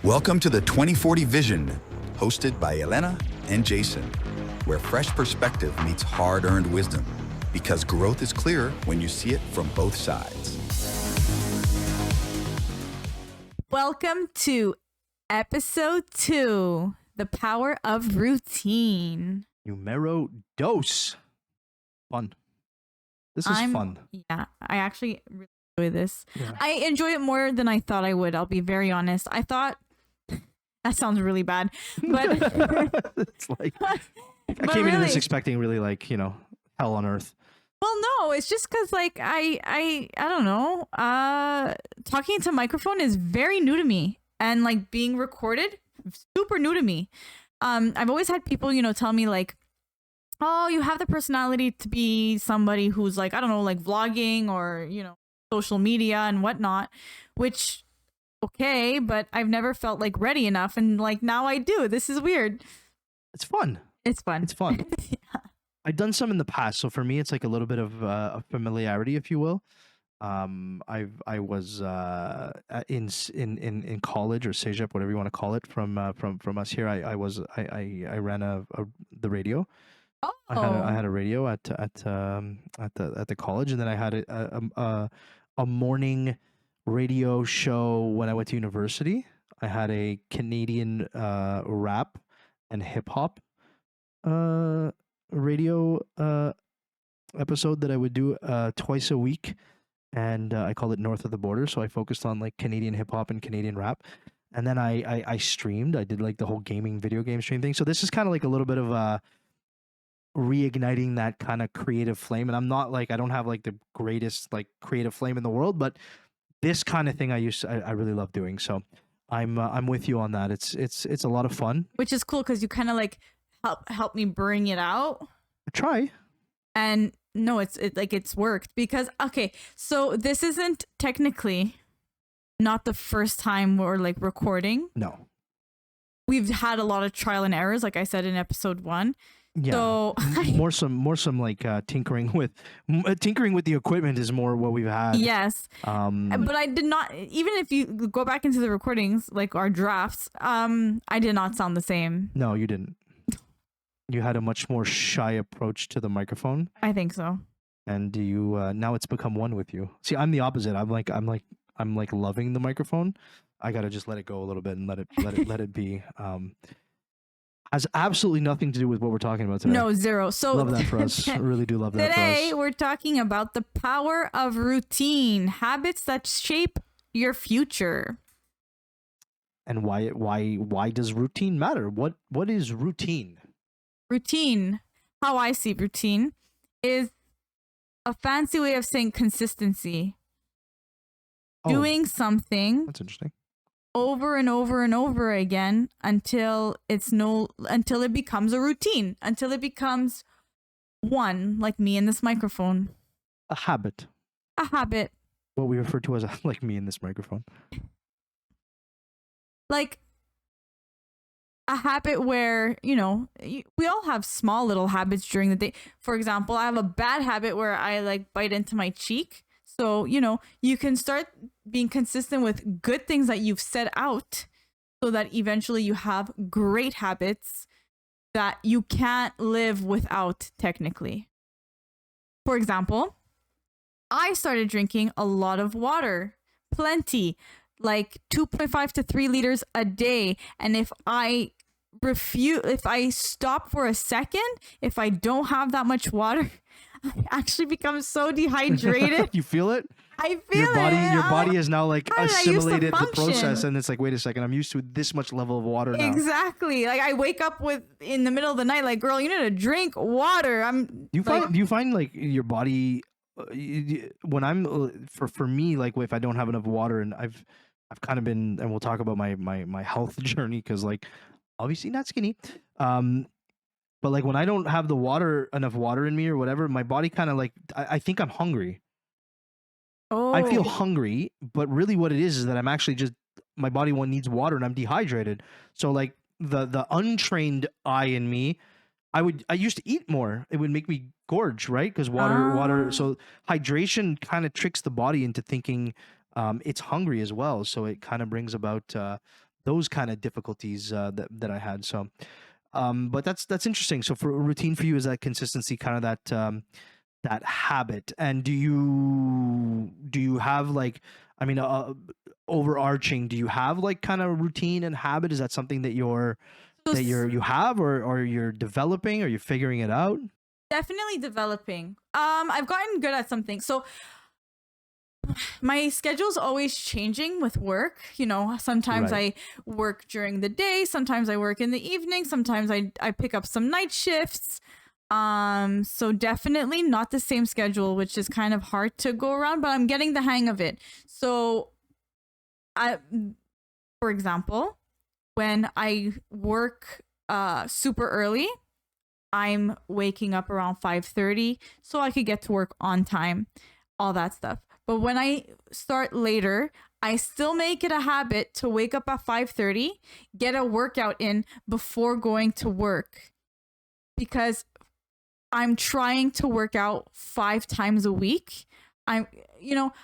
Welcome to the 2040 Vision, hosted by Elena and Jason, where fresh perspective meets hard-earned wisdom, because growth is clear when you see it from both sides. Welcome to episode 2, The Power of Routine. Numero dos. Fun. This is fun. Yeah, I actually really enjoy this. Yeah. I enjoy it more than I thought I would, I'll be very honest. I thought, that sounds really bad, but It's like, I came into this expecting really hell on earth. Well, no, it's just because I don't know. Talking to microphone is very new to me, and being recorded, super new to me. I've always had people, tell me oh, you have the personality to be somebody who's I don't know, vlogging or, social media and whatnot, which, okay, but I've never felt ready enough. And now I do. This is weird. It's fun. It's fun. It's fun. Yeah. I've done some in the past. So for me, it's a little bit of a familiarity, if you will. I was in college or CEGEP, whatever you want to call it, from us here. I ran the radio. Oh. I had a radio at the college, and then I had a morning radio show when I went to university. I had a Canadian rap and hip hop radio episode that I would do twice a week, and I called it North of the Border. So I focused on Canadian hip hop and Canadian rap, and then I streamed. I did the whole video game stream thing. So this is kind of a little bit of reigniting that kind of creative flame. And I'm not I don't have the greatest creative flame in the world, but this kind of thing I really love doing. So I'm with you on that. It's a lot of fun, Which is cool because you kind of help me bring it out. I try. And no, it's worked because, okay, so this isn't technically not the first time we're recording. No, we've had a lot of trial and errors, like I said in episode 1. yeah. So more some tinkering with the equipment is more what we've had. yes, but I did not, even if you go back into the recordings, our drafts, I did not sound the same. No, you didn't. You had a much more shy approach to the microphone. I think so. And you now it's become one with you. See, I'm the opposite. I'm loving the microphone. I gotta just let it go a little bit and let it be. Has absolutely nothing to do with what we're talking about today. No, zero. So love that for us. I really do love that for us. Today we're talking about the power of routine, habits that shape your future. And why does routine matter? What is routine? Routine, how I see routine, is a fancy way of saying consistency. Oh, doing something that's interesting. over and over and over again until it becomes a routine, until it becomes one, like me in this microphone. A habit. A habit. What we refer to as like me in this microphone. A habit where, we all have small little habits during the day. For example, I have a bad habit where I bite into my cheek. So, you can start being consistent with good things that you've set out so that eventually you have great habits that you can't live without technically. For example, I started drinking a lot of water, plenty, 2.5 to 3 liters a day. And if I stop for a second, if I don't have that much water, I actually become so dehydrated. You feel it? I feel your body is now assimilated the function? process, and it's wait a second, I'm used to this much level of water now. Exactly. I wake up in the middle of the night, girl, you need to drink water. Do you find your body when I'm for me, if I don't have enough water, and I've kind of been, and we'll talk about my health journey, because obviously not skinny, but when I don't have enough water in me or whatever, my body kind of I think I'm hungry. Oh. I feel hungry, but really what it is that I'm actually just, my body needs water and I'm dehydrated. So the untrained eye in me, I used to eat more. It would make me gorge, right? Because water. So hydration kind of tricks the body into thinking it's hungry as well. So it kind of brings about those kind of difficulties that I had. So, but that's interesting. So for routine for you is that consistency, kind of that habit. And do you have like, I mean, overarching, do you have like kind of routine and habit? Is that something that So you have, or you're developing, or you're figuring it out? definitely developing. I've gotten good at something. So my schedule's always changing with work. You know, sometimes Right. I work during the day, sometimes I work in the evening, sometimes I pick up some night shifts. So definitely not the same schedule, which is kind of hard to go around, but I'm getting the hang of it. So I for example, when I work super early, I'm waking up around 5:30 so I could get to work on time, all that stuff. But when I start later, I still make it a habit to wake up at 5:30, get a workout in before going to work because I'm trying to work out 5 times a week. I'm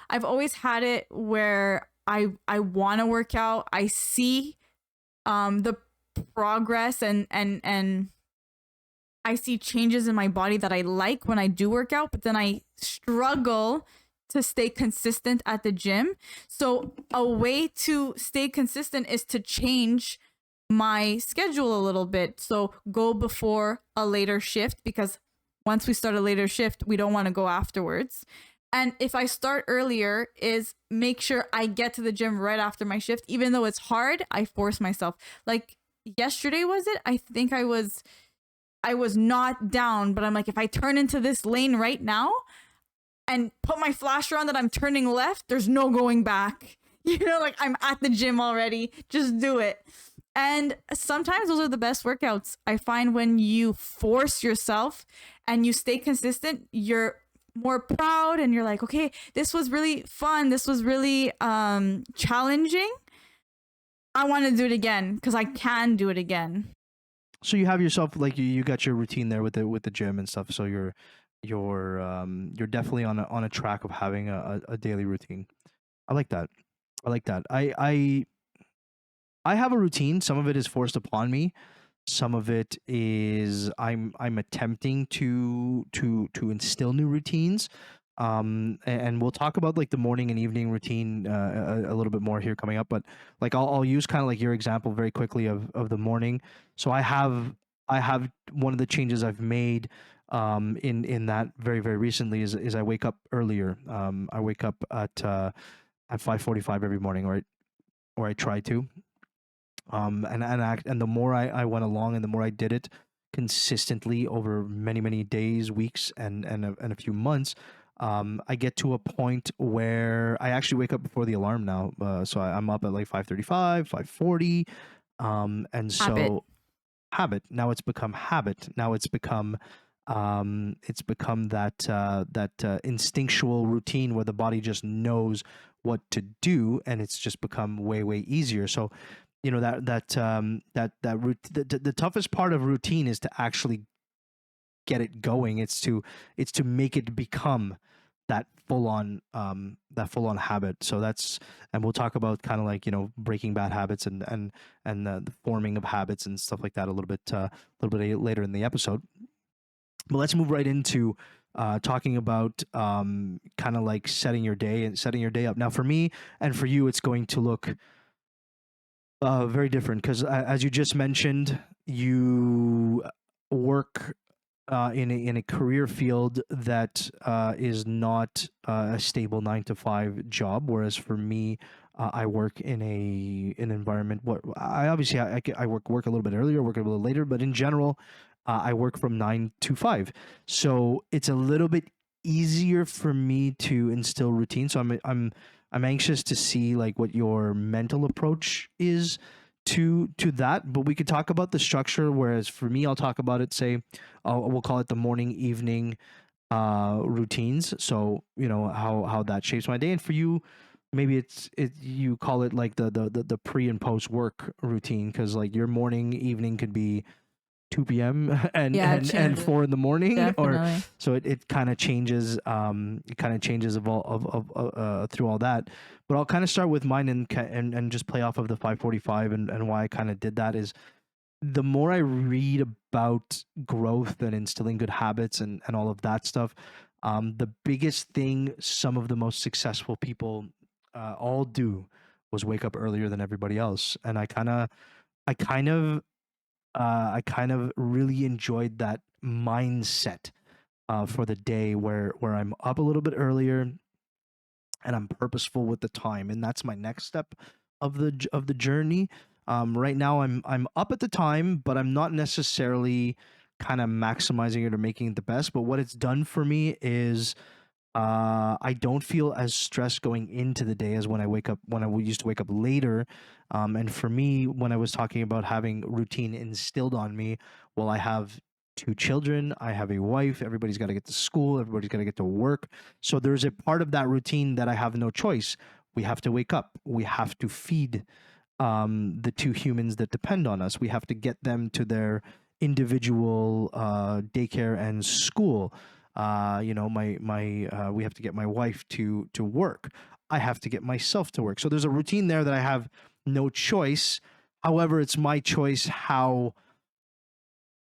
I've always had it where I want to work out. I see the progress and I see changes in my body that I like when I do work out, but then I struggle to stay consistent at the gym. So, a way to stay consistent is to change my schedule a little bit. So, go before a later shift because once we start a later shift, we don't want to go afterwards. And if I start earlier, is make sure I get to the gym right after my shift. Even though it's hard, I force myself. Like yesterday, was it? I think I was not down, but I'm like, if I turn into this lane right now and put my flasher on that I'm turning left, there's no going back. Like I'm at the gym already. Just do it. And sometimes those are the best workouts. I find when you force yourself and you stay consistent, you're more proud and you're like, okay, this was really fun. This was really challenging. I want to do it again because I can do it again. So you have yourself, like, you got your routine there with the gym and stuff. So you're definitely on a track of having a daily routine. I like that. I like that. I have a routine. Some of it is forced upon me. Some of it is I'm attempting to instill new routines. And we'll talk about like the morning and evening routine a little bit more here coming up. But like I'll use kind of like your example very quickly of the morning. So I have one of the changes I've made in that very very recently is I wake up earlier. I wake up at 5:45 every morning, or I try to. And the more I went along, and the more I did it consistently over many many days, weeks, and a few months, I get to a point where I actually wake up before the alarm now. So I'm up at like 5:35, 5:40, and Habit. so habit. Now it's become habit. Now it's become that instinctual routine where the body just knows what to do, and it's just become way way easier. So the toughest part of routine is to actually get it going. It's to make it become that full on habit. So that's, and we'll talk about kind of like breaking bad habits and the forming of habits and stuff like that a little bit later in the episode. But let's move right into talking about kind of like setting your day and setting your day up. Now, for me and for you, it's going to look very different because, as you just mentioned, you work in a career field that is not a stable 9 to 5 job, whereas for me, I work in an environment. What I obviously I work a little bit earlier, work a little later, but in general, I work from 9 to 5, so it's a little bit easier for me to instill routine. So I'm anxious to see like what your mental approach is to that. But we could talk about the structure. Whereas for me, I'll talk about it. Say, we'll call it the morning evening routines. So how that shapes my day. And for you, maybe you call it like the pre and post work routine, because like your morning evening could be 2 p.m. and Yeah, it and changes. 4 in the morning, or Definitely. so it kind of changes. It kind of changes through all that. But I'll kind of start with mine and just play off of the 5:45, and why I kind of did that is the more I read about growth and instilling good habits and all of that stuff, the biggest thing some of the most successful people all do was wake up earlier than everybody else. And I kind of, I kind of really enjoyed that mindset for the day where I'm up a little bit earlier and I'm purposeful with the time, and that's my next step of the journey. Right now, I'm up at the time, but I'm not necessarily kind of maximizing it or making it the best. But what it's done for me is I don't feel as stressed going into the day as when I wake up when used to wake up later. And for me, when I was talking about having routine instilled on me, well, I have two children, I have a wife, everybody's got to get to school, everybody's got to get to work. So there's a part of that routine that I have no choice. We have to wake up, we have to feed the two humans that depend on us. We have to get them to their individual daycare and school. We have to get my wife to work. I have to get myself to work. So there's a routine there that I have no choice. However, it's my choice how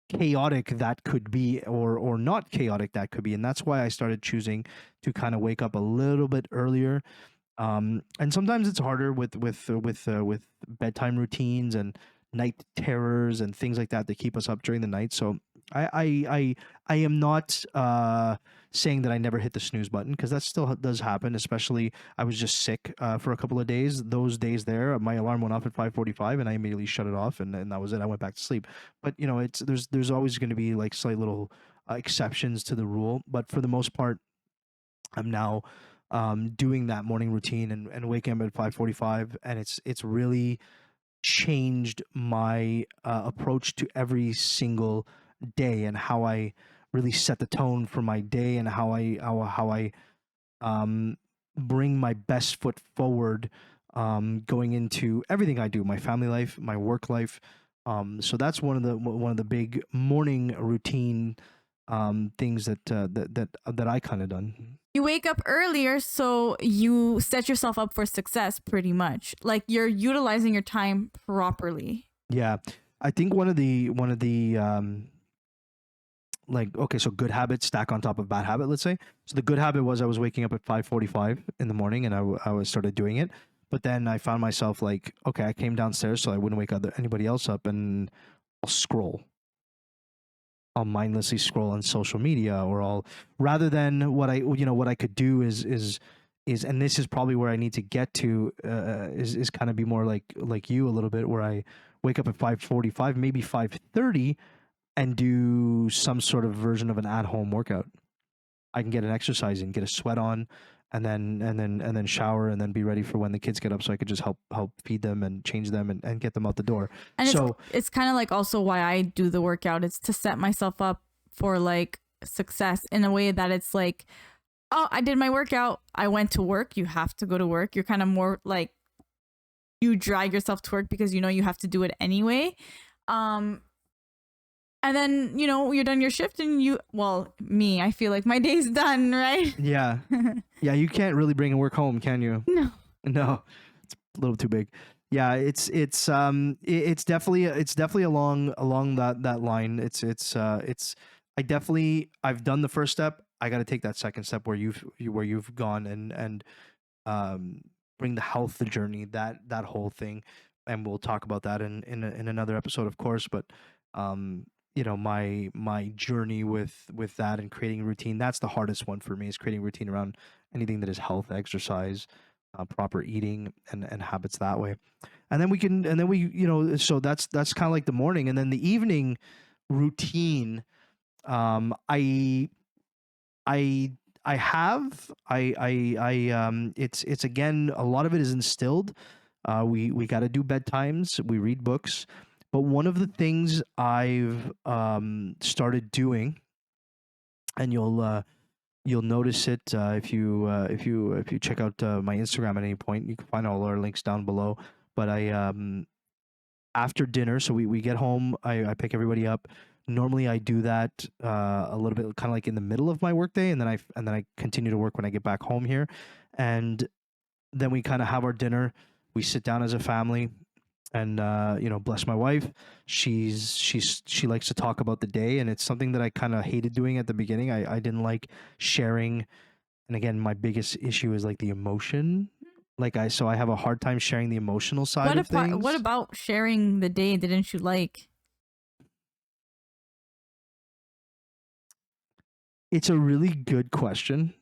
chaotic that could be or not chaotic that could be, and that's why I started choosing to kind of wake up a little bit earlier. And sometimes it's harder with bedtime routines and night terrors and things like that keep us up during the night. So I am not saying that I never hit the snooze button, because that still does happen. Especially I was just sick for a couple of days. Those days there, my alarm went off at 5:45, and I immediately shut it off, and that was it. I went back to sleep. But it's there's always going to be like slight little exceptions to the rule. But for the most part, I'm now doing that morning routine and waking up at 5:45, and it's really changed my approach to every single day, and how I really set the tone for my day, and how I um, bring my best foot forward going into everything I do, my family life, my work life. So that's one of the big morning routine things that I kind of done. You wake up earlier, so you set yourself up for success pretty much. Like you're utilizing your time properly. Yeah, I think one of the like, okay, so good habits stack on top of bad habit, let's say. So the good habit was I was waking up at 5:45 in the morning, and I was started doing it. But then I found myself like, okay, I came downstairs so I wouldn't wake anybody else up, and I'll scroll. I'll mindlessly scroll on social media, or I'll, rather than what I could do is, and this is probably where I need to get to, is kind of be more like you a little bit, where I wake up at 5:45, maybe 5:30, and do some sort of version of an at-home workout. I can get an exercise in, get a sweat on, and then shower, and then be ready for when the kids get up, so I could just help feed them and change them and get them out the door. And So it's kind of like also why I do the workout. It's to set myself up for like success in a way that it's like, oh, I did my workout. I went to work. You have to go to work. You're kind of more like, you drag yourself to work because you know you have to do it anyway. And then, you're done your shift, and me, I feel like my day's done, right? yeah, yeah, you can't really bring work home, can you? No. No, it's a little too big. Yeah, it's definitely along that line. I've done the first step. I got to take that second step where you've gone and um bring the health journey, that whole thing, and we'll talk about that in another episode, of course. But my journey with that and creating routine, that's the hardest one for me, is creating routine around anything that is health, exercise, proper eating, and habits that way. So that's kind of like the morning. And then the evening routine, I I I have it's again, a lot of it is instilled. We got to do bedtimes. We read books, but one of the things I've started doing, and you'll notice it if you check out my Instagram at any point. You can find all our links down below. But after dinner, so we get home, I pick everybody up. Normally I do that a little bit kind of like in the middle of my workday, and then I continue to work when I get back home here. And then we kind of have our dinner. We sit down as a family, and bless my wife. She likes to talk about the day, and it's something that I kind of hated doing at the beginning. I didn't like sharing, and again, my biggest issue is like the emotion. So I have a hard time sharing the emotional side of things. What about sharing the day didn't you like? It's a really good question,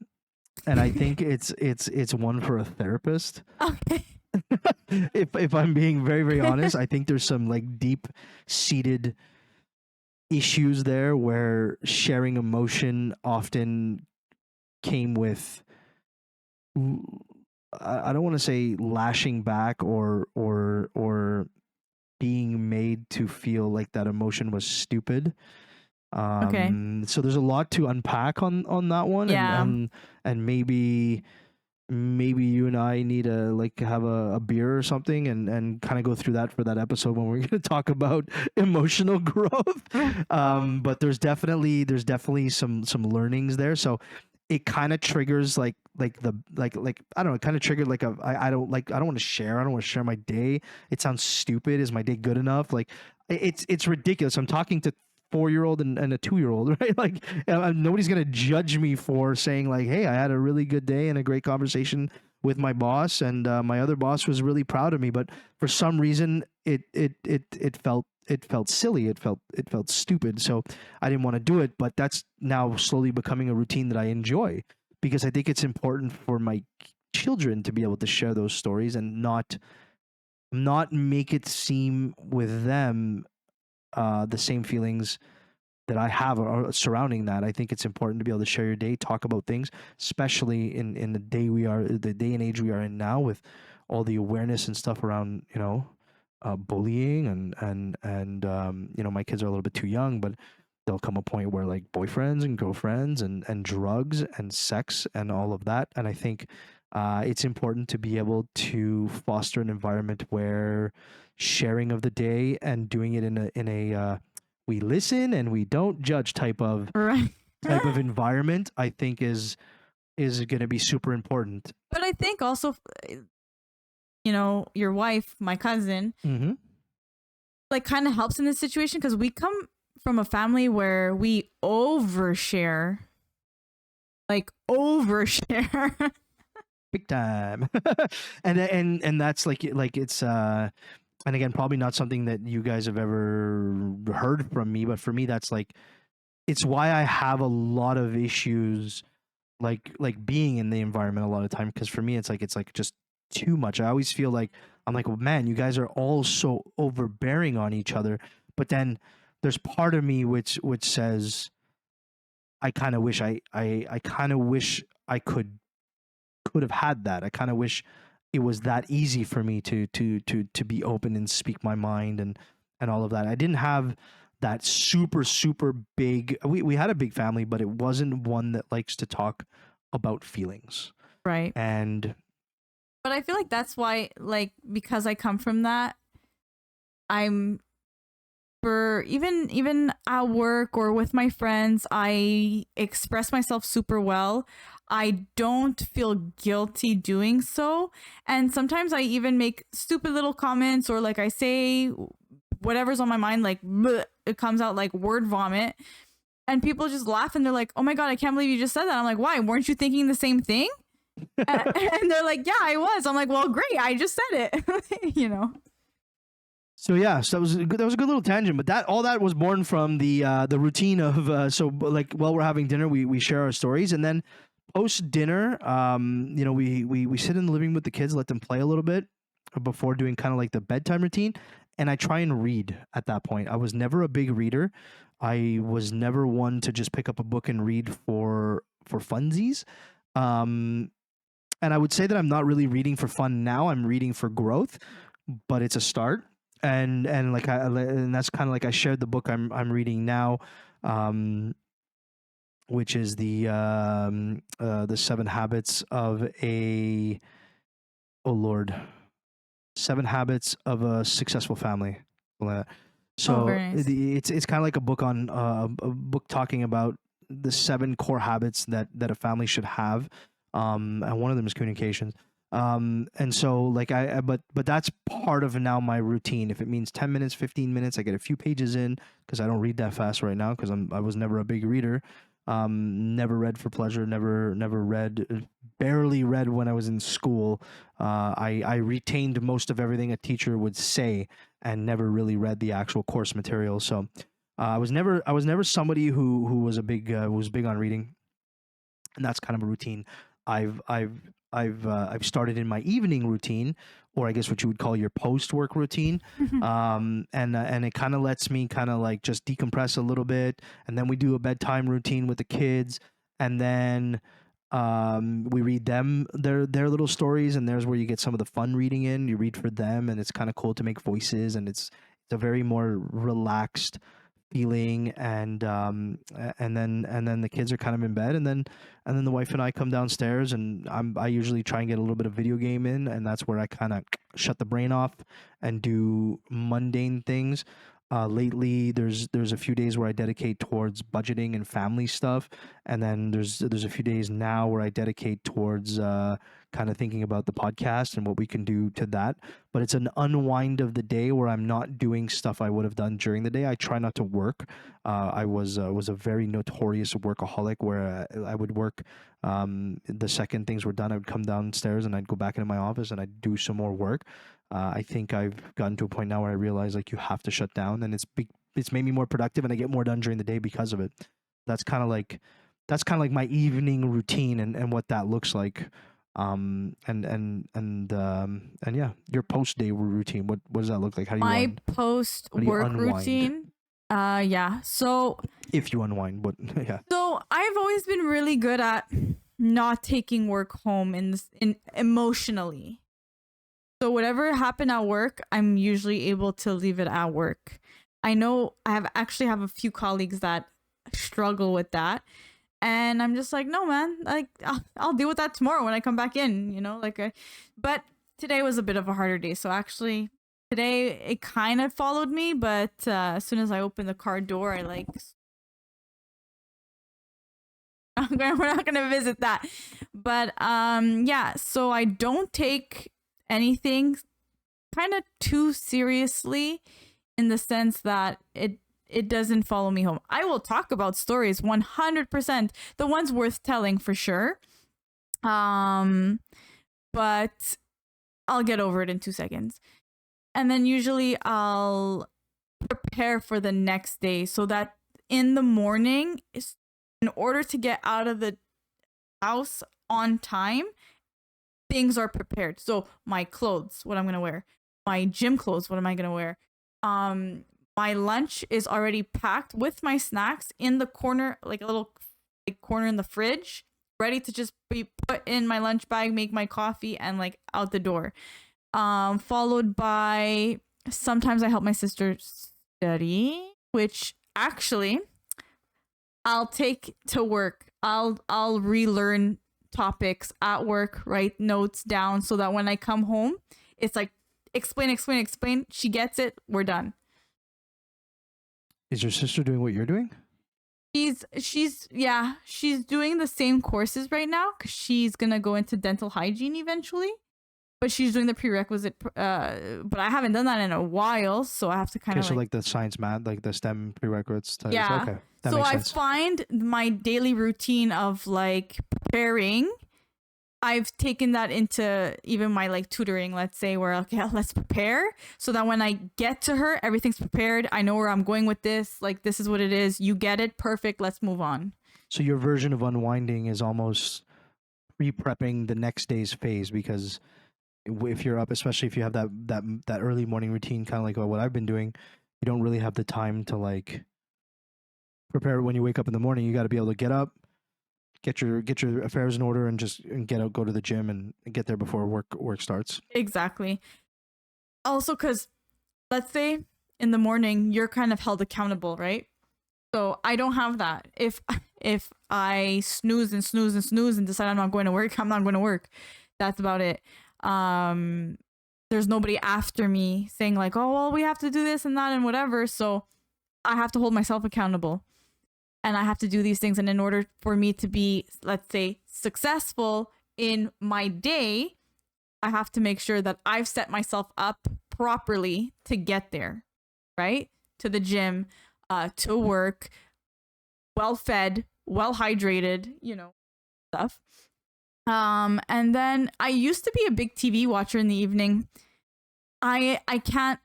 and I think it's one for a therapist. Okay. If I'm being very, very honest, I think there's some like deep seated issues there where sharing emotion often came with, I don't want to say lashing back or being made to feel like that emotion was stupid. Okay. So there's a lot to unpack on that one. Yeah. And maybe you and I need to like have a beer or something and kind of go through that for that episode when we're going to talk about emotional growth. But there's definitely some learnings there. So it kind of triggers like I don't know, it kind of triggered like I don't want to share my day. It sounds stupid. Is my day good enough? Like it's ridiculous. I'm talking to 4-year-old and a 2-year-old, right? Like nobody's gonna judge me for saying like, hey, I had a really good day and a great conversation with my boss, and my other boss was really proud of me. But for some reason, it felt silly. It felt stupid. So I didn't want to do it. But that's now slowly becoming a routine that I enjoy, because I think it's important for my children to be able to share those stories and not make it seem with them the same feelings that I have are surrounding that. I think it's important to be able to share your day, talk about things, especially in the day and age we are in now, with all the awareness and stuff around, bullying and my kids are a little bit too young, but there'll come a point where like boyfriends and girlfriends and drugs and sex and all of that. And I think it's important to be able to foster an environment where sharing of the day and doing it in a we listen and we don't judge type of Right. environment, I think is going to be super important. But I think also, your wife, my cousin, Mm-hmm. like kind of helps in this situation because we come from a family where we overshare. Like overshare. Big time. and that's like it's and again, probably not something that you guys have ever heard from me, but for me that's like, it's why I have a lot of issues like being in the environment a lot of time, because for me it's like just too much. I always feel like I'm like, well, man, you guys are all so overbearing on each other. But then there's part of me which says I kind of wish I kind of wish I could have had that. I kind of wish it was that easy for me to be open and speak my mind and all of that. I didn't have that super big. We had a big family, but it wasn't one that likes to talk about feelings. Right. But I feel like that's why, like, because I come from that, I'm for even at work or with my friends, I express myself super well. I don't feel guilty doing so. And sometimes I even make stupid little comments, or like I say whatever's on my mind, like bleh, it comes out like word vomit. And people just laugh and they're like, oh my God, I can't believe you just said that. I'm like, why? Weren't you thinking the same thing? And they're like, yeah, I was. I'm like, well, great. I just said it, So yeah, so that was a good little tangent, but all that was born from the routine of so like while we're having dinner, we share our stories, and then post dinner, we sit in the living room with the kids, let them play a little bit before doing kind of like the bedtime routine, and I try and read at that point. I was never a big reader. I was never one to just pick up a book and read for funsies. And I would say that I'm not really reading for fun now. I'm reading for growth, but it's a start. And that's kind of like, I shared the book I'm reading now, which is the 7 Habits of a 7 Habits of a Successful Family. something like that. Oh, very So nice. it's kind of like a book on a book talking about the 7 core habits that a family should have, and one of them is communications. And so like but that's part of now my routine. If it means 10 minutes, 15 minutes, I get a few pages in because I don't read that fast right now because I was never a big reader. Never read for pleasure, never read, barely read when I was in school. I retained most of everything a teacher would say and never really read the actual course material. So I was never somebody who was a big was big on reading, and that's kind of a routine I've I've I've started in my evening routine, or I guess what you would call your post work routine. And it kind of lets me kind of like just decompress a little bit, and then we do a bedtime routine with the kids, and then we read them their little stories, and there's where you get some of the fun reading in. You read for them, and it's kind of cool to make voices, and it's a very more relaxed feeling. And then the kids are kind of in bed, and then the wife and I come downstairs, and I usually try and get a little bit of video game in, and that's where I kind of shut the brain off and do mundane things. Lately, there's a few days where I dedicate towards budgeting and family stuff, and then there's a few days now where I dedicate towards kind of thinking about the podcast and what we can do to that. But it's an unwind of the day where I'm not doing stuff I would have done during the day. I try not to work. I was a very notorious workaholic where I would work. The second things were done, I would come downstairs and I'd go back into my office and I'd do some more work. I think I've gotten to a point now where I realize like you have to shut down, and it's made me more productive, and I get more done during the day because of it. That's kind of like my evening routine, and what that looks like. And yeah, your post day routine. What does that look like? How do you My post how do you work unwind? routine. Yeah. So If you unwind, but yeah, I've always been really good at not taking work home in emotionally. So whatever happened at work, I'm usually able to leave it at work. I know I have a few colleagues that struggle with that, and I'm just like, no, man, like I'll deal with that tomorrow when I come back in, but today was a bit of a harder day. So actually today it kind of followed me, but as soon as I opened the car door, I like, we're not gonna visit that. But yeah, so I don't take anything kind of too seriously, in the sense that it doesn't follow me home. I will talk about stories 100%, the ones worth telling for sure. But I'll get over it in 2 seconds. And then usually I'll prepare for the next day, so that in the morning, in order to get out of the house on time, things are prepared. So my clothes, what I'm going to wear, my gym clothes, what am I going to wear? My lunch is already packed with my snacks in the corner, like a little corner in the fridge, ready to just be put in my lunch bag, make my coffee, and like out the door. Followed by, sometimes I help my sister study, which actually I'll take to work. I'll relearn topics at work, write notes down, so that when I come home, it's like explain. She gets it. We're done. is your sister doing what you're doing? She's doing the same courses right now because she's gonna go into dental hygiene eventually. But she's doing the prerequisite. But I haven't done that in a while, so I have to kind of so like the science, math, like the STEM prerequisites. Yeah. Okay, that So makes I sense. find my daily routine of like preparing, I've taken that into even my like tutoring, let's say, where okay, let's prepare so that when I get to her, everything's prepared. I know where I'm going with this. Like, this is what it is. You get it. Perfect. Let's move on. So your version of unwinding is almost pre-prepping the next day's phase, because if you're up, especially if you have that early morning routine, kind of like what I've been doing, you don't really have the time to like prepare when you wake up in the morning. You got to be able to get up, get your affairs in order, and get out, go to the gym, and get there before work starts. Exactly. Also, because let's say in the morning you're kind of held accountable, right? So I don't have that. If I snooze and decide I'm not going to work, I'm not going to work. That's about it. there's nobody after me saying like, oh, well, we have to do this and that and whatever. So I have to hold myself accountable and I have to do these things. And in order for me to be, let's say, successful in my day, I have to make sure that I've set myself up properly to get there, right? To the gym, to work, well fed, well hydrated, stuff. And then I used to be a big TV watcher in the evening. I can't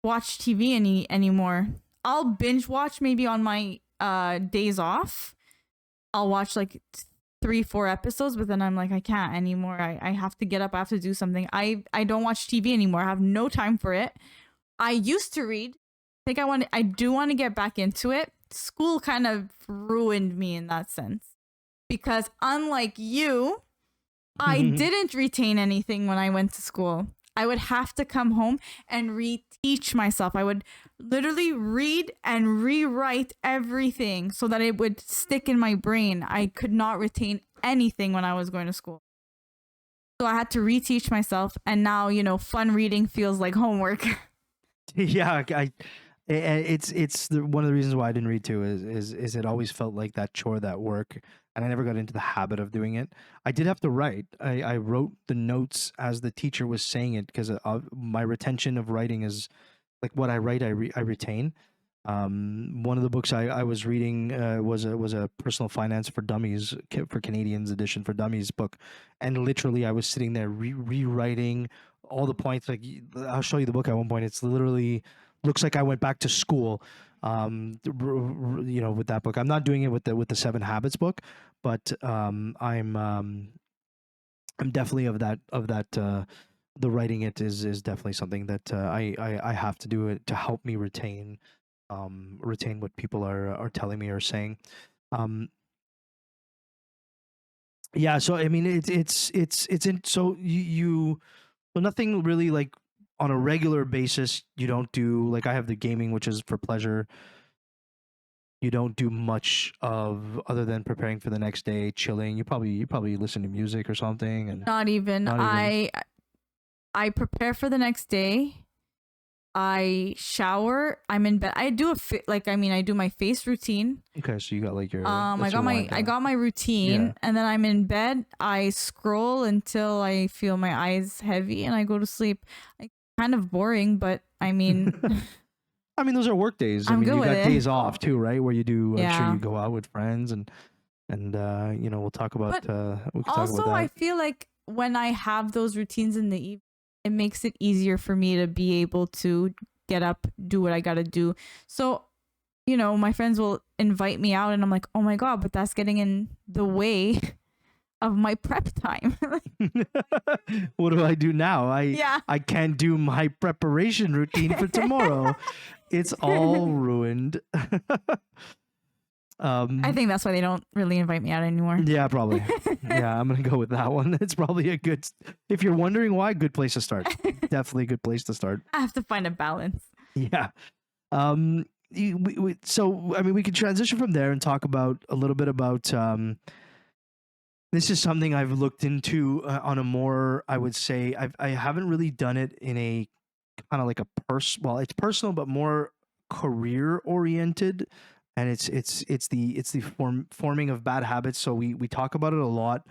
watch TV anymore. I'll binge watch maybe on my days off. I'll watch like 3-4 episodes, but then I'm like, I can't anymore. I have to get up. I have to do something. I don't watch TV anymore. I have no time for it. I used to read. I do want to get back into it. School kind of ruined me in that sense because unlike you, I didn't retain anything when I went to school. I would have to come home and reteach myself. I would literally read and rewrite everything so that it would stick in my brain. I could not retain anything when I was going to school. So I had to reteach myself. And now, fun reading feels like homework. Yeah, it's one of the reasons why I didn't read too is it always felt like that chore, that work, and I never got into the habit of doing it. I did have to write. I wrote the notes as the teacher was saying it because my retention of writing is like what I write, I retain. One of the books I was reading was a personal finance for dummies for Canadians edition for dummies book, and literally I was sitting there rewriting all the points. Like I'll show you the book at one point. It's literally looks like I went back to school. With that book, I'm not doing it with the 7 Habits book, but I'm definitely of that. The writing it is definitely something that I have to do it to help me retain what people are telling me or saying. Yeah, so I mean it's in so you so nothing really like on a regular basis. You don't do like I have the gaming, which is for pleasure. You don't do much of other than preparing for the next day, chilling. You probably listen to music or something, and Not even. I prepare for the next day. I shower. I'm in bed. I do I do my face routine. okay, so you got like your I got my routine, Yeah. and then I'm in bed. I scroll until I feel my eyes heavy, and I go to sleep. Kind of boring, but I mean, I mean, those are work days. I I'm mean, good you with got it. days off too, right? Where you do. I'm sure Yeah. you go out with friends and we'll talk about. But We can talk also, about I that. feel like when I have those routines in the evening, it makes it easier for me to be able to get up, do what I gotta do. So, my friends will invite me out, and I'm like, oh my god, but that's getting in the way of my prep time. What do I do now? Yeah. I can't do my preparation routine for tomorrow. It's all ruined. I think that's why they don't really invite me out anymore. Yeah, probably. Yeah, I'm gonna go with that one. It's probably a good. If you're wondering why, good place to start. Definitely a good place to start. I have to find a balance. Yeah. So I mean, we could transition from there and talk about a little bit about. This is something I've looked into on a more, I would say, I haven't really done it in a kind of like a well, it's personal, but more career oriented, and it's the forming of bad habits. So we talk about it a lot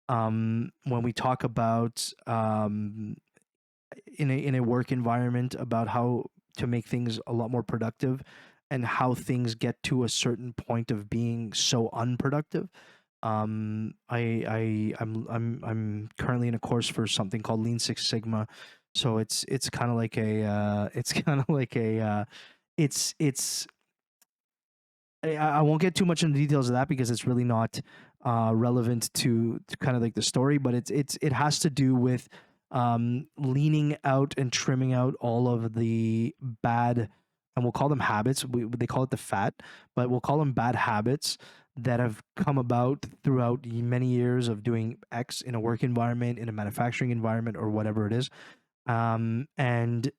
when we talk about in a work environment about how to make things a lot more productive and how things get to a certain point of being so unproductive. I'm currently in a course for something called Lean Six Sigma, so it's kind of like a it's kind of like a it's I won't get too much into the details of that because it's really not relevant to kind of like the story, but it has to do with leaning out and trimming out all of the bad, and we'll call them habits. They call it the fat, but we'll call them bad habits that have come about throughout many years of doing X in a work environment, in a manufacturing environment, or whatever it is, and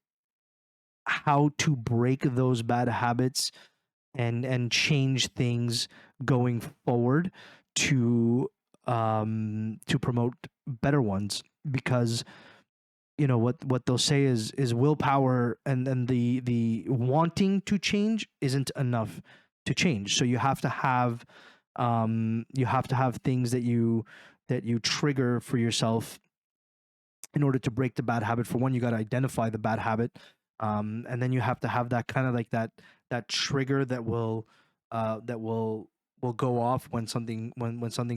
how to break those bad habits and change things going forward to promote better ones. Because what they'll say is willpower, and the wanting to change isn't enough to change. So you have to have things that you trigger for yourself in order to break the bad habit. For one, you got to identify the bad habit, and then you have to have that kind of like that trigger that will go off when something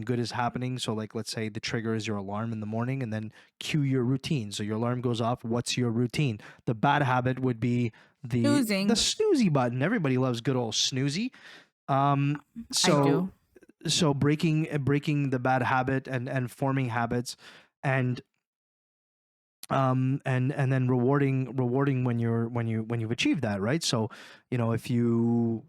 good is happening. So like, let's say the trigger is your alarm in the morning, and then cue your routine. So your alarm goes off. What's your routine? The bad habit would be Snoozing. the snoozy button. Everybody loves good old snoozy. I So do. so breaking the bad habit and forming habits, and and then rewarding when you've achieved that, right? So if you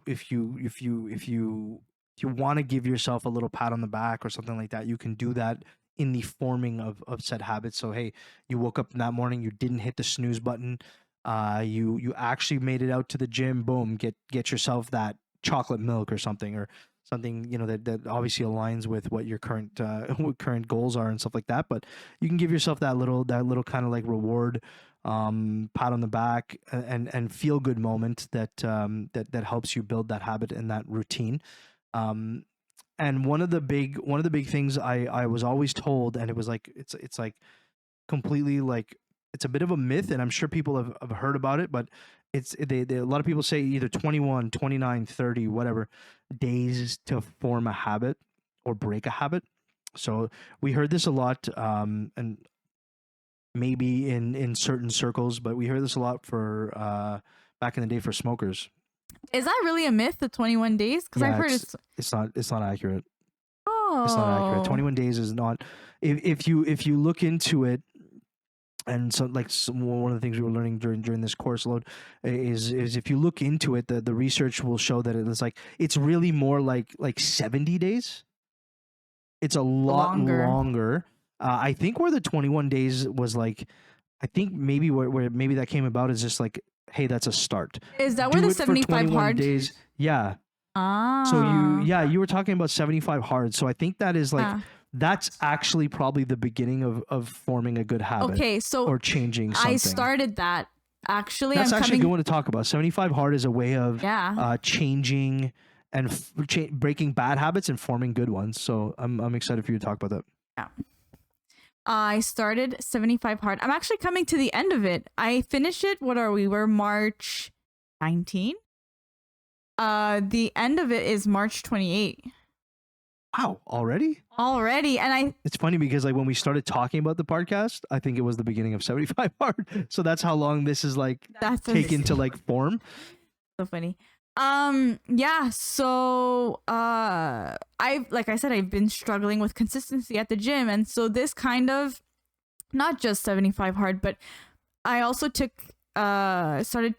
want to give yourself a little pat on the back or something like that, you can do that in the forming of said habits. So hey, you woke up that morning, you didn't hit the snooze button, you actually made it out to the gym, boom, get yourself that chocolate milk or something that obviously aligns with what your current what current goals are and stuff like that. But you can give yourself that little kind of like reward, pat on the back, and feel good moment that helps you build that habit and that routine. um and one of the big things I was always told, and it was like it's like completely like, it's a bit of a myth, and I'm sure people have heard about it, but they a lot of people say either 21, 29, 30, whatever days to form a habit or break a habit. So we heard this a lot, and maybe in certain circles, but we heard this a lot for back in the day for smokers. Is that really a myth, the 21 days? Because I've Yeah, heard it's it's. it's not accurate. Oh. It's not accurate. 21 days is not. If you look into it, and so like one of the things we were learning during this course load is if you look into it, the research will show that it's really more like 70 days. It's a lot Longer. longer. I think where the 21 days was like, I think maybe where maybe that came about is just like, hey, that's a start. Is that where Do the it for 75 21 hard? days. Yeah. Ah. So you were talking about 75 hard. So I think that is like, Ah. that's actually probably the beginning of forming a good habit. Okay, so or changing something. I started that. Actually, That's I'm actually coming. going to talk about 75 hard is a way of Yeah. changing and breaking bad habits and forming good ones. So I'm excited for you to talk about that. Yeah. I started 75 hard. I'm actually coming to the end of it. I finished it. What are we? We're March 19. The end of it is March 28 Wow, already? already, and It's funny because like when we started talking about the podcast, I think it was the beginning of 75 hard. So that's how long this is like that's taken to like form. so funny. Yeah, so like I said, I've been struggling with consistency at the gym, and so this kind of, not just 75 hard, but I also took started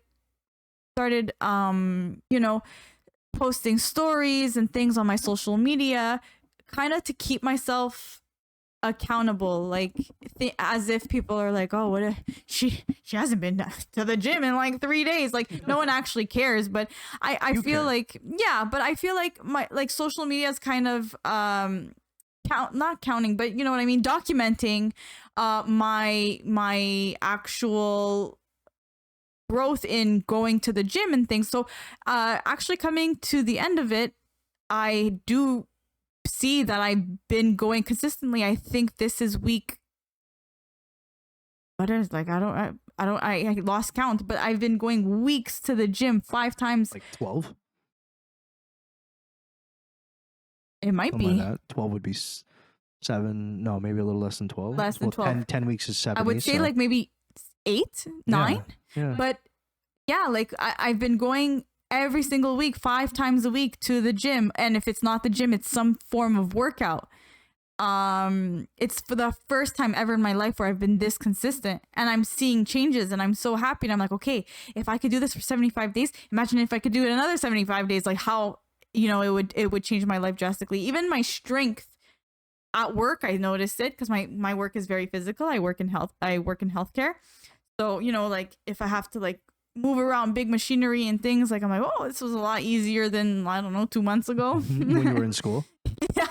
posting stories and things on my social media, kind of to keep myself accountable, like as if people are like, oh, what she hasn't been to the gym in like 3 days, like no one actually cares. But I You feel care. like, yeah, but I feel like my social media is kind of not counting, but you know what I mean, documenting my actual growth in going to the gym and things. So actually coming to the end of it, I do see that I've been going consistently. I think this is week, what is, like, I lost count, but I've been going weeks to the gym 5 times. Like 12? It might Something be. like that. 12 would be 7. No, maybe a little less than 12. Less than 12. 10 weeks is 70. I would say so- like maybe 8, 9. Yeah. But yeah, like I've been going every single week, 5 times a week to the gym. And if it's not the gym, it's some form of workout. It's for the first time ever in my life where I've been this consistent, and I'm seeing changes, and I'm so happy. And I'm like, okay, if I could do this for 75 days, imagine if I could do it another 75 days, like how, it would change my life drastically. Even my strength at work, I noticed it, because my work is very physical. I work in healthcare. So, like if I have to like move around big machinery and things, like I'm like, oh, this was a lot easier than, I don't know, 2 months ago. When you were in school. Yeah,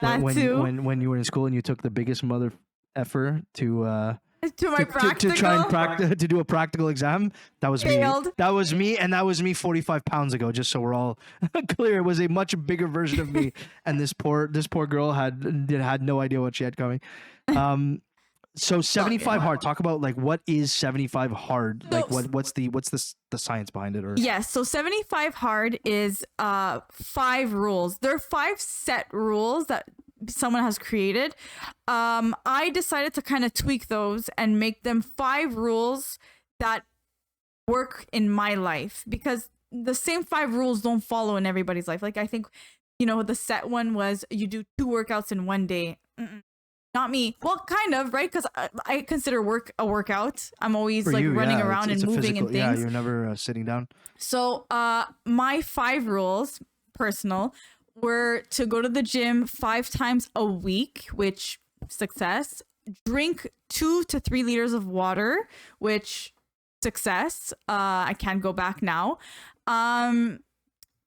that when, too. When you were in school and you took the biggest mother effer to To my practical. to try and to do a practical exam. That was Failed. me. That was me, and that was me 45 pounds ago. Just so we're all clear, it was a much bigger version of me, and this poor girl had no idea what she had coming. So 75 hard. Talk about like what is 75 hard? So- Like what's the science behind it? Or Yes, so 75 hard is 5 rules. There are 5 set rules that someone has created. I decided to kind of tweak those and make them 5 rules that work in my life, because the same 5 rules don't follow in everybody's life. Like I think, the set one was you do 2 workouts in one day. Not me. Well, kind of, right? Because I consider work a workout. I'm always for like you, running yeah, around and it's a moving physical, and things. Yeah, you're never sitting down. So my 5 rules, personal, were to go to the gym 5 times a week, which success. Drink 2 to 3 liters of water, which success. I can't go back now.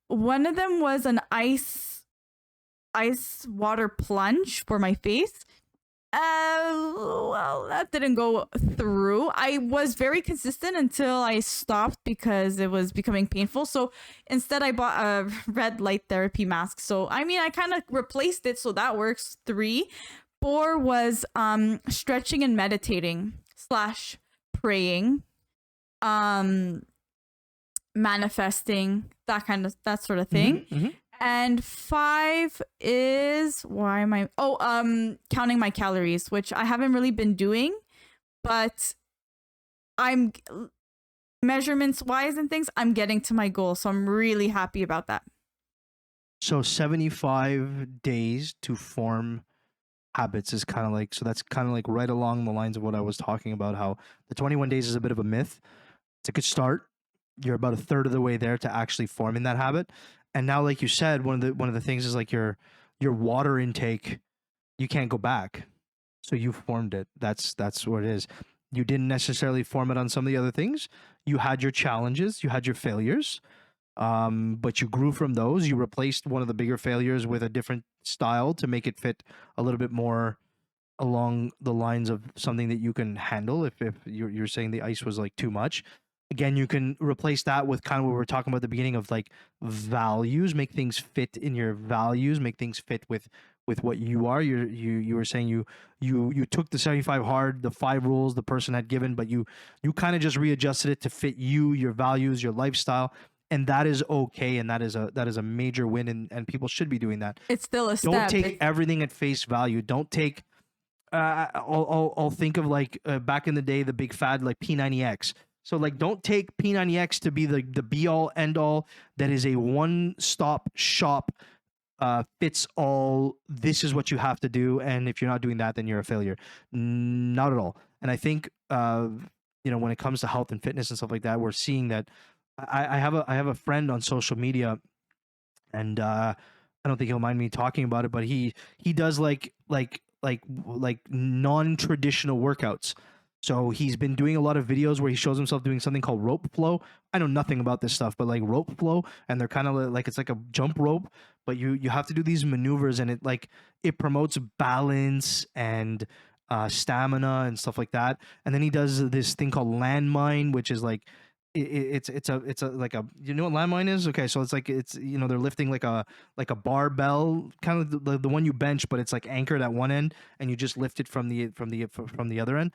One of them was an ice water plunge for my face. Well, that didn't go through. I was very consistent until I stopped because it was becoming painful. So instead I bought a red light therapy mask. So, I mean, I kind of replaced it. So that works. 3. 4 was stretching and meditating / praying, manifesting, that sort of thing. Mm-hmm. And 5 is counting my calories, which I haven't really been doing, but I'm measurements wise and things, I'm getting to my goal. So I'm really happy about that. So 75 days to form habits is kind of like, so that's kind of like right along the lines of what I was talking about, how the 21 days is a bit of a myth. It's a good start. You're about a third of the way there to actually forming that habit. And now, like you said, one of the things is like your water intake, you can't go back. So you formed it. That's what it is. You didn't necessarily form it on some of the other things. You had your challenges, you had your failures, but you grew from those. You replaced one of the bigger failures with a different style to make it fit a little bit more along the lines of something that you can handle. If you're saying the ice was like too much. Again, you can replace that with kind of what we were talking about at the beginning of like values, make things fit in your values, make things fit with what you are. You were saying you took the 75 hard, the 5 rules the person had given, but you kind of just readjusted it to fit you, your values, your lifestyle. And that is okay. And that is a major win. And people should be doing that. It's still a step. Don't take everything at face value. Don't take, I'll think of like back in the day, the big fad, like P90X. So like, don't take P90X to be the be all end all. That is a one-stop shop, fits all. This is what you have to do. And if you're not doing that, then you're a failure. Not at all. And I think, when it comes to health and fitness and stuff like that, we're seeing that. I have a friend on social media, and I don't think he'll mind me talking about it, but he does like non-traditional workouts. So he's been doing a lot of videos where he shows himself doing something called rope flow. I know nothing about this stuff, but like rope flow, and they're kind of like, it's like a jump rope, but you have to do these maneuvers, and it promotes balance and stamina and stuff like that. And then he does this thing called landmine, which is like it's a like a, you know what landmine is? Okay, so it's like they're lifting like a barbell, kind of the one you bench, but it's like anchored at one end, and you just lift it from the other end.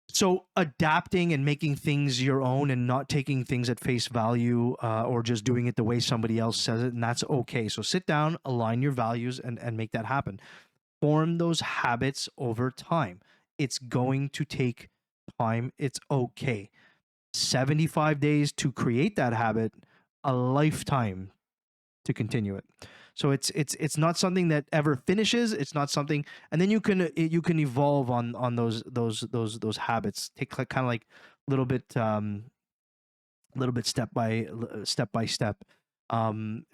So adapting and making things your own and not taking things at face value, or just doing it the way somebody else says it, and that's okay. So sit down, align your values, and make that happen. Form those habits over time. It's going to take time. It's okay. 75 days to create that habit, a lifetime to continue it. So it's not something that ever finishes. It's not something, and then you can evolve on those habits. Take kind of like little bit step by step, and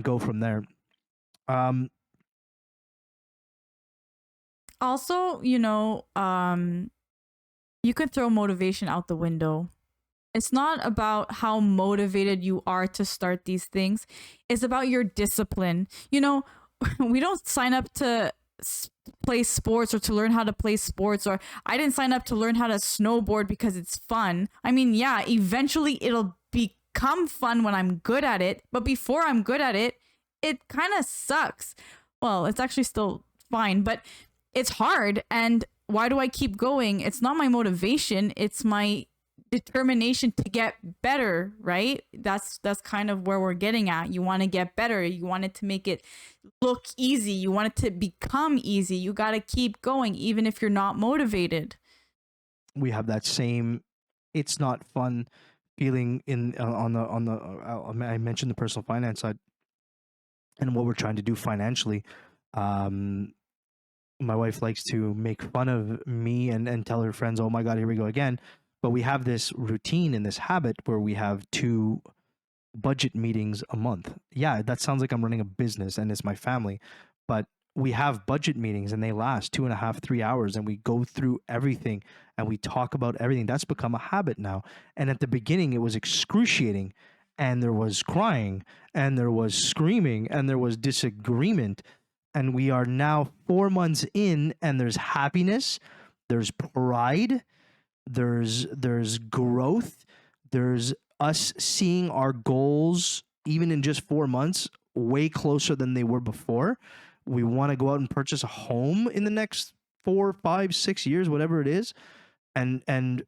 go from there. Also, you could throw motivation out the window. It's not about how motivated you are to start these things. It's about your discipline. We don't sign up to play sports or to learn how to play sports, or I didn't sign up to learn how to snowboard because it's fun. I mean, yeah, eventually it'll become fun when I'm good at it, but before I'm good at it, it kind of sucks. Well, it's actually still fine, but it's hard. And why do I keep going? It's not my motivation, it's my determination to get better, right? That's kind of where we're getting at. You want to get better, you want it to make it look easy, you want it to become easy. You got to keep going even if you're not motivated. We have that same it's not fun feeling in on the I mentioned the personal finance side and what we're trying to do financially. um my wife likes to make fun of me and tell her friends, oh my god, here we go again. But we have this routine and this habit where we have 2 budget meetings a month. Yeah, that sounds like I'm running a business and it's my family, but we have budget meetings and they last 2.5, 3 hours, and we go through everything and we talk about everything. That's become a habit now. And at the beginning, it was excruciating, and there was crying, and there was screaming, and there was disagreement. And we are now 4 months in, and there's happiness, there's pride, there's growth, there's us seeing our goals even in just 4 months way closer than they were before. We want to go out and purchase a home in the next 4, 5, 6 years, whatever it is. And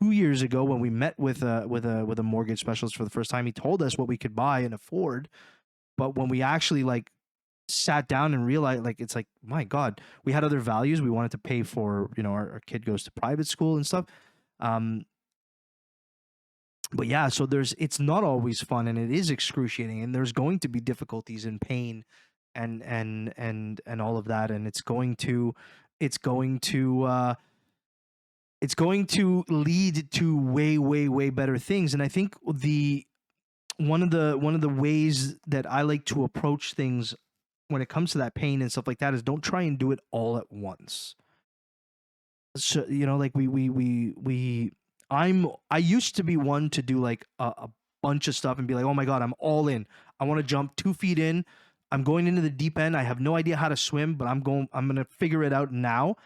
2 years ago, when we met with a mortgage specialist for the first time, he told us what we could buy and afford. But when we actually like sat down and realized, like, it's like, my god, we had other values. We wanted to pay for, our kid goes to private school and stuff. But yeah, so it's not always fun, and it is excruciating, and there's going to be difficulties and pain and all of that, and it's going to lead to way better things. And I think one of the ways that I like to approach things when it comes to that pain and stuff like that is, don't try and do it all at once. So like I used to be one to do like a bunch of stuff and be like, oh my god, I'm all in, I want to jump 2 feet in, I'm going into the deep end, I have no idea how to swim, but I'm gonna figure it out now.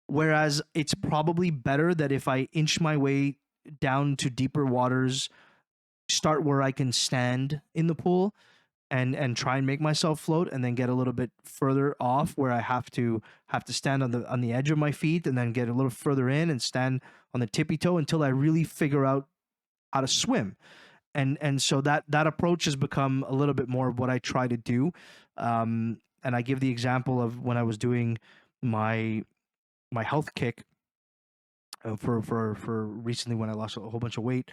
Whereas it's probably better that if I inch my way down to deeper waters, start where I can stand in the pool, and try and make myself float, and then get a little bit further off where I have to stand on the edge of my feet, and then get a little further in and stand on the tippy toe until I really figure out how to swim. And so that approach has become a little bit more of what I try to do. And I give the example of when I was doing my health kick for recently, when I lost a whole bunch of weight.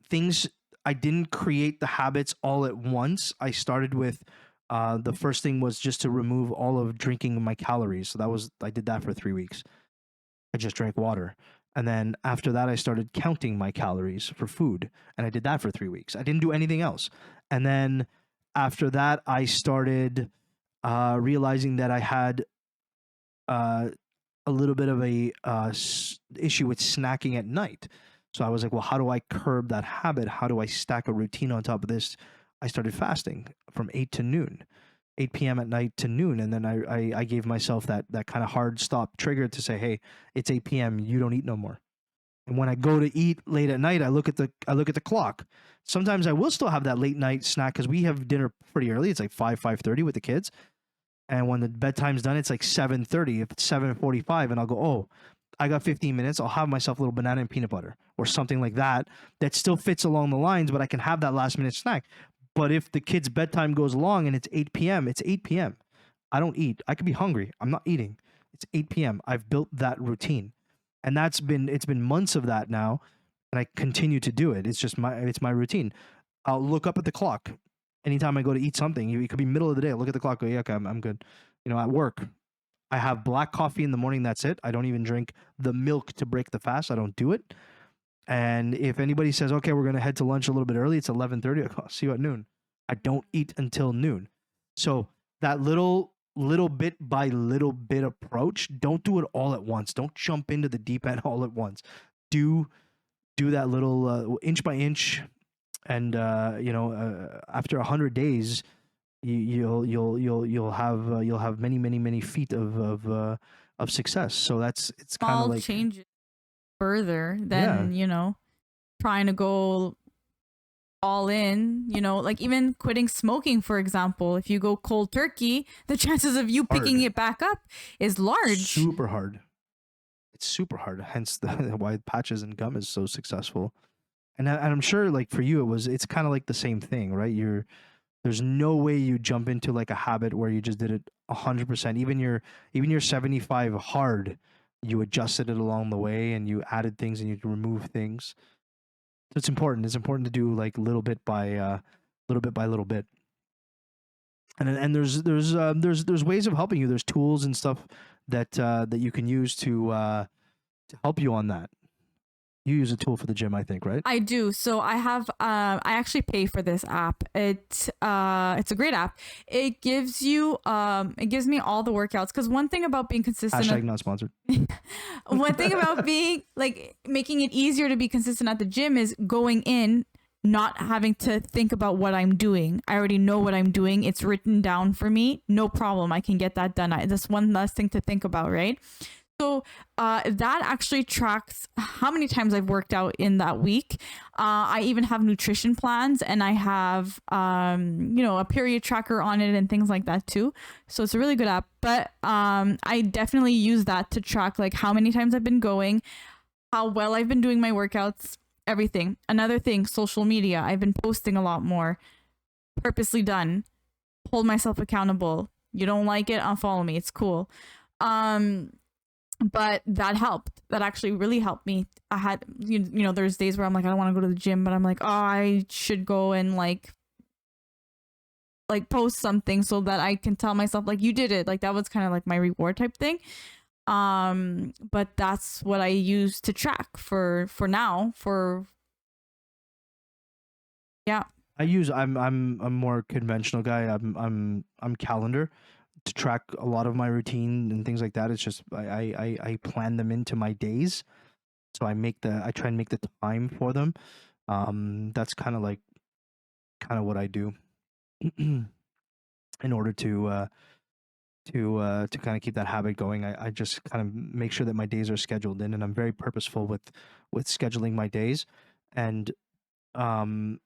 Things, I didn't create the habits all at once. I started with the first thing was just to remove all of drinking my calories. So I did that for 3 weeks. I just drank water. And then after that, I started counting my calories for food, and I did that for 3 weeks. I didn't do anything else. And then after that, I started realizing that I had a little bit of a issue with snacking at night. So I was like, well, how do I curb that habit? How do I stack a routine on top of this? I started fasting from 8 to noon, 8 p.m. at night to noon. And then I gave myself that kind of hard stop trigger to say, hey, it's 8 p.m. You don't eat no more. And when I go to eat late at night, I look at the clock. Sometimes I will still have that late night snack because we have dinner pretty early. It's like 5:30 with the kids. And when the bedtime's done, it's like 7:30. If it's 7:45, and I'll go, oh, I got 15 minutes. I'll have myself a little banana and peanut butter or something like that still fits along the lines, but I can have that last minute snack. But if the kid's bedtime goes along and it's 8 p.m., it's 8 p.m. I don't eat. I could be hungry. I'm not eating. It's 8 p.m. I've built that routine. And it's been months of that now, and I continue to do it. It's my routine. I'll look up at the clock anytime I go to eat something. It could be middle of the day. I look at the clock, go, yeah, okay, I'm good. At work, I have black coffee in the morning. That's it. I don't even drink the milk to break the fast. I don't do it. And if anybody says, okay, we're going to head to lunch a little bit early, it's 11:30. I'll see you at noon. I don't eat until noon. So that little bit by little bit approach, don't do it all at once. Don't jump into the deep end all at once. Do that little inch by inch. And, after 100 days, you'll have many feet of success. So it's kind of Small like, changes further yeah, than, trying to go all in, like even quitting smoking, for example. If you go cold turkey, the chances of you picking hard, it back up is large. super hard. It's super hard. Hence the why patches and gum is so successful. And I'm sure like for you it's kind of like the same thing, right? There's no way you jump into like a habit where you just did it 100%. Even your 75 hard, you adjusted it along the way and you added things and you remove things. So it's important. It's important to do like little bit by little bit. And there's ways of helping you. There's tools and stuff that you can use to help you on that. You use a tool for the gym, I think, right? I do. So I have I actually pay for this app. It's a great app. It gives me all the workouts, cuz one thing about being consistent Hashtag not sponsored. one thing about being like making it easier to be consistent at the gym is going in not having to think about what I'm doing. I already know what I'm doing. It's written down for me. No problem. I can get that done. That's one less thing to think about, right? So that actually tracks how many times I've worked out in that week. I even have nutrition plans, and I have a period tracker on it and things like that too. So it's a really good app. But I definitely use that to track like how many times I've been going, how well I've been doing my workouts, everything. Another thing, social media. I've been posting a lot more. Purposely done. Hold myself accountable. You don't like it, unfollow me. It's cool. But that helped. That actually really helped me. I had there's days where I'm like, I don't want to go to the gym, but I'm like, oh, I should go and like post something so that I can tell myself like, you did it. Like that was kind of like my reward type thing. But that's what I use to track for now. Yeah. I'm a more conventional guy. I'm calendar to track a lot of my routine and things like that. It's just I plan them into my days, so I try and make the time for them. That's kind of what I do in order to kind of keep that habit going. I just kind of make sure that my days are scheduled in, and I'm very purposeful with scheduling my days. And um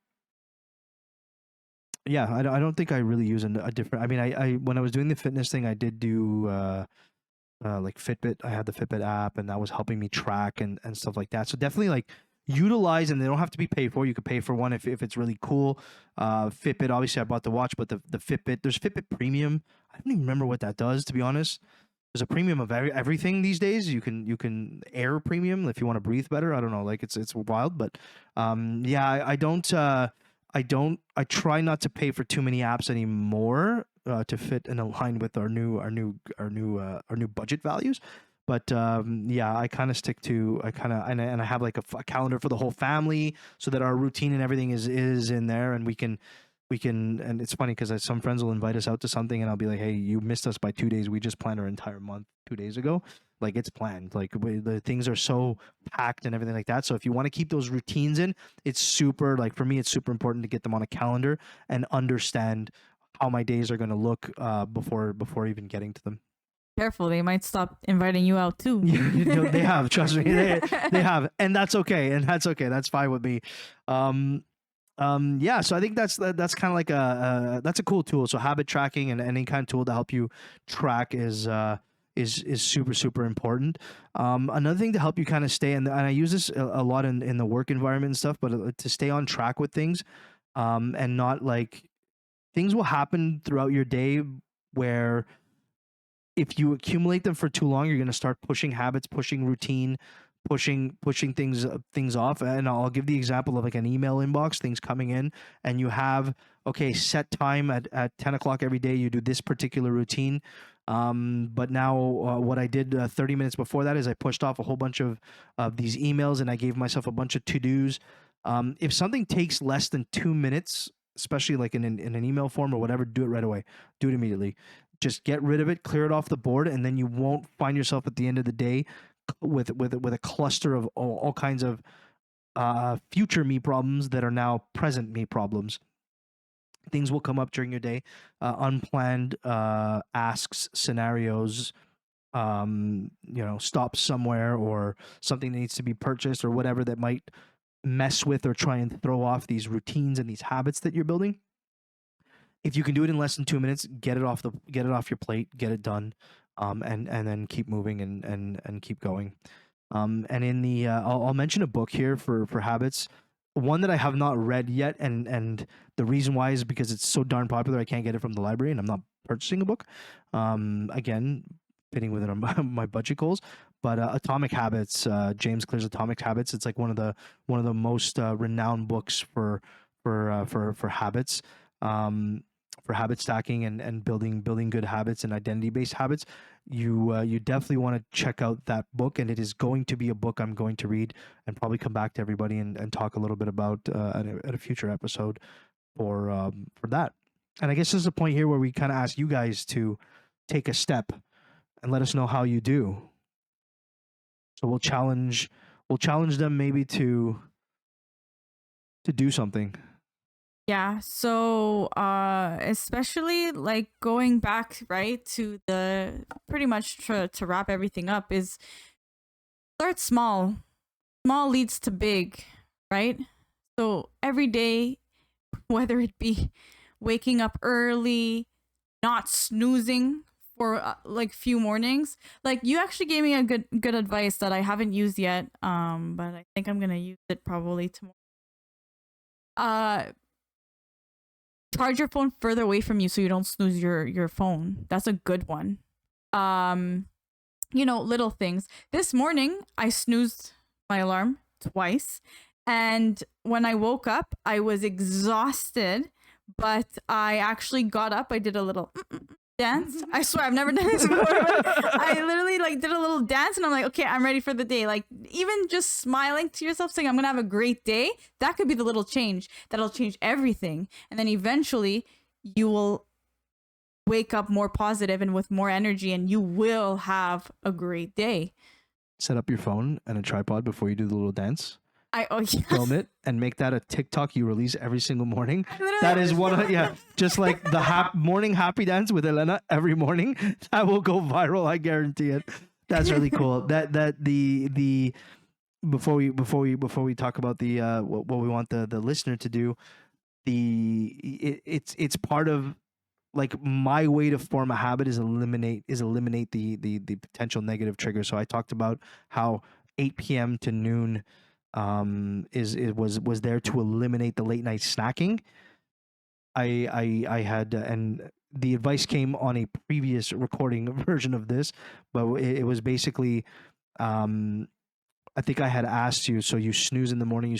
yeah, I don't think I really use a different. I mean, I when I was doing the fitness thing, I did do like Fitbit. I had the Fitbit app, and that was helping me track and stuff like that. So definitely like utilize, and they don't have to be paid for. You could pay for one if it's really cool. Fitbit, obviously, I bought the watch, but the Fitbit, there's Fitbit Premium. I don't even remember what that does, to be honest. There's a premium of everything these days. You can air premium if you want to breathe better. I don't know, like it's wild, but yeah, I try not to pay for too many apps anymore to fit and align with our new budget values. But yeah, I kind of stick to and I have like a calendar for the whole family so that our routine and everything is in there, and we can. And it's funny because some friends will invite us out to something, and I'll be like, hey, you missed us by 2 days. We just planned our entire month 2 days ago. Like it's planned. Like the things are so packed and everything like that. So if you want to keep those routines in, it's super, like for me, it's super important to get them on a calendar and understand how my days are going to look before even getting to them. Careful, they might stop inviting you out too. They have, trust me, they have, and that's okay, that's fine with me. Yeah, so I think that's kind of like that's a cool tool. So habit tracking and any kind of tool to help you track is super important. Another thing to help you kind of stay, and I use this a lot in the work environment and stuff, but to stay on track with things, and not like things will happen throughout your day where if you accumulate them for too long, you're going to start pushing habits, pushing routine, pushing things off. And I'll give the example of like an email inbox, things coming in, and you have okay, set time at 10 o'clock every day. You do this particular routine. But now what I did 30 minutes before that is I pushed off a whole bunch of these emails, and I gave myself a bunch of to-dos. If something takes less than 2 minutes, especially like in an email form or whatever, do it right away. Do it immediately. Just get rid of it, clear it off the board, and then you won't find yourself at the end of the day with a cluster of all kinds of future me problems that are now present me problems. Things will come up during your day, unplanned asks, scenarios, stop somewhere, or something that needs to be purchased, or whatever that might mess with or try and throw off these routines and these habits that you're building. If you can do it in less than 2 minutes, get it off your plate, get it done, and then keep moving and keep going. And in the I'll mention a book here for habits, one that I have not read yet, and the reason why is because it's so darn popular I can't get it from the library, and I'm not purchasing a book. Again, fitting within my budget goals. But Atomic Habits, James Clear's Atomic Habits. It's like one of the most renowned books for habits. For habit stacking and building good habits and identity based habits. You definitely want to check out that book, and it is going to be a book I'm going to read and probably come back to everybody and talk a little bit about at a future episode for that. And I guess there's a point here where we kind of ask you guys to take a step and let us know how you do. So we'll challenge them maybe to do something. Yeah, so especially like going back right to the pretty much to wrap everything up is start small. Small leads to big, right? So every day, whether it be waking up early, not snoozing for like few mornings. Like you actually gave me a good advice that I haven't used yet, but I think I'm gonna use it probably tomorrow. Charge your phone further away from you so you don't snooze your phone. That's a good one. Little things. This morning I snoozed my alarm twice, and when I woke up I was exhausted, but I actually got up. I did a little dance. I swear I've never done this before, but I literally like did a little dance, and I'm like, okay, I'm ready for the day. Like even just smiling to yourself, saying I'm gonna have a great day, that could be the little change that'll change everything. And then eventually you will wake up more positive and with more energy, and you will have a great day. Set up your phone and a tripod before you do the little dance. Yeah. Film it and make that a TikTok you release every single morning. That is just like the morning happy dance with Elena every morning. That will go viral, I guarantee it. That's really cool. That the before we talk about the what we want the listener to do, it's part of like my way to form a habit is eliminate the potential negative triggers. So I talked about how 8 p.m. to noon was there to eliminate the late night snacking. I had and the advice came on a previous recording version of this, but it was basically I think I had asked you, so you snooze in the morning,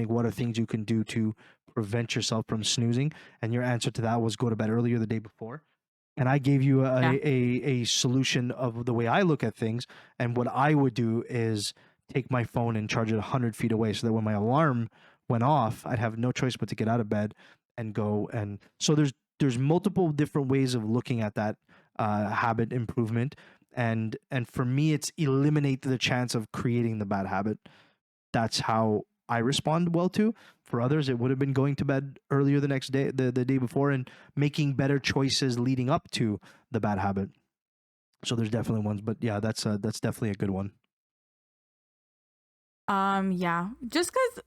what are things you can do to prevent yourself from snoozing? And your answer to that was go to bed earlier the day before. And I gave you a solution of the way I look at things. And what I would do is take my phone and charge it 100 feet away, so that when my alarm went off, I'd have no choice but to get out of bed and go. And so there's multiple different ways of looking at that habit improvement. And for me, it's eliminate the chance of creating the bad habit. That's how I respond well to. For others, it would have been going to bed earlier the next day, the day before, and making better choices leading up to the bad habit. So there's definitely ones, but yeah, that's definitely a good one. Yeah, just because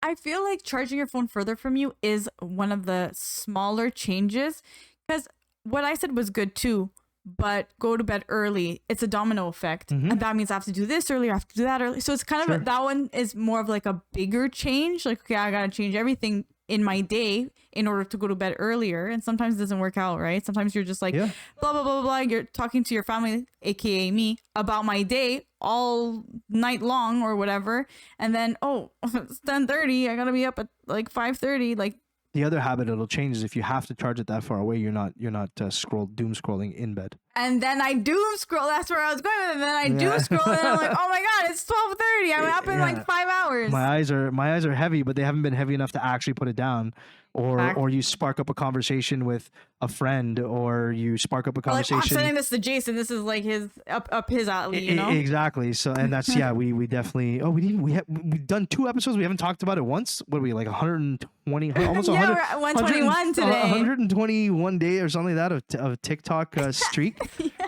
I feel like charging your phone further from you is one of the smaller changes. Because what I said was good too, but go to bed early, it's a domino effect. Mm-hmm. And that means I have to do this earlier, I have to do that early. So it's kind of that one is more of like a bigger change. Like, okay, I got to change everything in my day in order to go to bed earlier. And sometimes it doesn't work out, right? Sometimes you're just like, blah, blah, blah, blah. You're talking to your family, aka me, about my day all night long or whatever. And then, it's 10:30. I got to be up at like 5:30. Like, the other habit it'll change is if you have to charge it that far away, you're not doom scrolling in bed. and then I doom scroll. That's where I was going with it. And then I doom scroll, and I'm like, oh my god, it's 12:30. I'm up in like 5 hours. My eyes are heavy, but they haven't been heavy enough to actually put it down. Or you spark up a conversation with a friend, or you spark up a conversation. Like, I'm sending this to Jason. This is like his up his alley, you know. Exactly. So, and that's we definitely. Oh, we've done 2 episodes. We haven't talked about it once. What are we, like 120? Almost 100. We're at 121 today. 121 day or something like that of TikTok streak.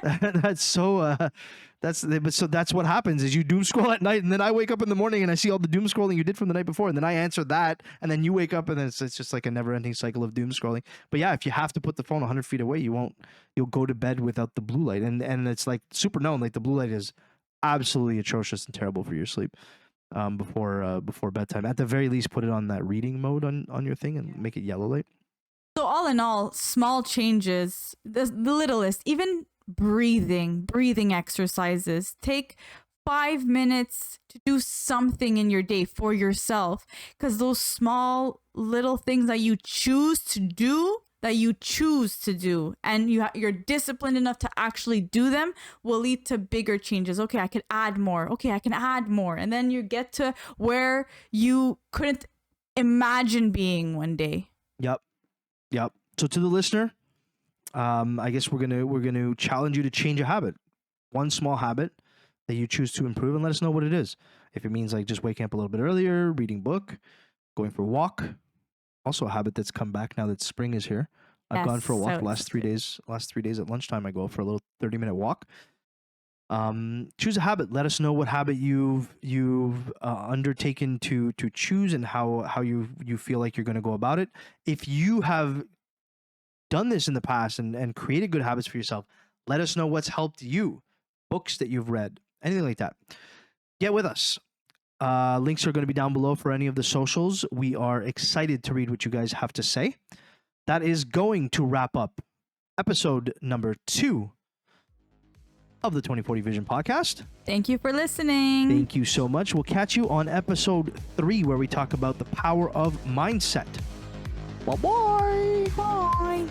That's so. So that's what happens is you doom scroll at night, and then I wake up in the morning and I see all the doom scrolling you did from the night before, and then I answer that, and then you wake up, and then it's just like a never-ending cycle of doom scrolling. But yeah, if you have to put the phone 100 feet away, you'll go to bed without the blue light, and it's like super known, like the blue light is absolutely atrocious and terrible for your sleep before bedtime. At the very least, put it on that reading mode on your thing and make it yellow light. So all in all, small changes, the littlest, even breathing exercises. Take 5 minutes to do something in your day for yourself, because those small little things that you choose to do, and you're disciplined enough to actually do them, will lead to bigger changes. Okay, I can add more. And then you get to where you couldn't imagine being one day. Yep. So to the listener, I guess we're gonna challenge you to change a habit, one small habit that you choose to improve, and let us know what it is. If it means like just waking up a little bit earlier, reading a book, going for a walk, also a habit that's come back now that spring is here. I've gone for a walk the last 3 days. Last 3 days at lunchtime, I go for a little 30-minute walk. Choose a habit. Let us know what habit you've undertaken to choose, and how you feel like you're going to go about it. If you have done this in the past and created good habits for yourself, let us know what's helped you, books that you've read, anything like that. Get with us. Links are going to be down below for any of the socials. We are excited to read what you guys have to say. That is going to wrap up episode number 2 of the 2040 Vision podcast. Thank you for listening. Thank you so much. We'll catch you on episode 3, where we talk about the power of mindset. Bye-bye. Bye.